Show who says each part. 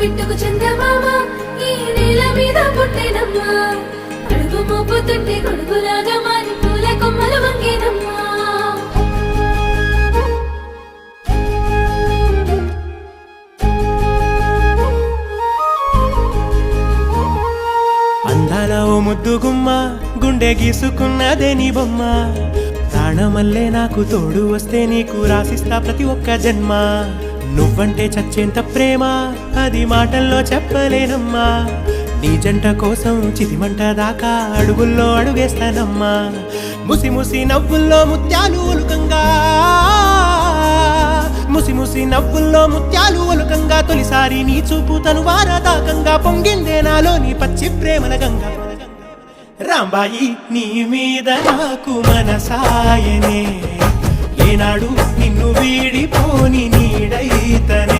Speaker 1: బిట్టుకు చందమామ ఈ నేల మీద పుట్టేనమ్మా అడుగు మోపుతుంటే గొడుగులాగా మారి పూల కొమ్మలు వంగేనమ్మా
Speaker 2: అందాల ఓ ముద్దు గుమ్మ గుండె గీసుకున్నదే నీ బొమ్మ ప్రాణమల్లే నాకు తోడు వస్తే నీకు రాసిస్తా ప్రతి ఒక్క జన్మ నువ్వంటే చచ్చేంత ప్రేమ అది మాటల్లో చెప్పలేనమ్మా నీ జంట కోసం చితిమంట దాకా అడుగుల్లో అడుగేస్తానమ్మా ముసి ముసి నవ్వుల్లో ముత్యాలు ఒలుకంగా ముసి ముసి నవ్వుల్లో ముత్యాలు ఒలుకంగా తొలిసారి నీ చూపు తను వారదాకంగా పొంగిందే నాలో నీ పచ్చి ప్రేమల గంగా రాంబాయి నీ మీద నాకు మనసాయనే ఏనాడు నిన్ను వీడిపోని నీడైతనే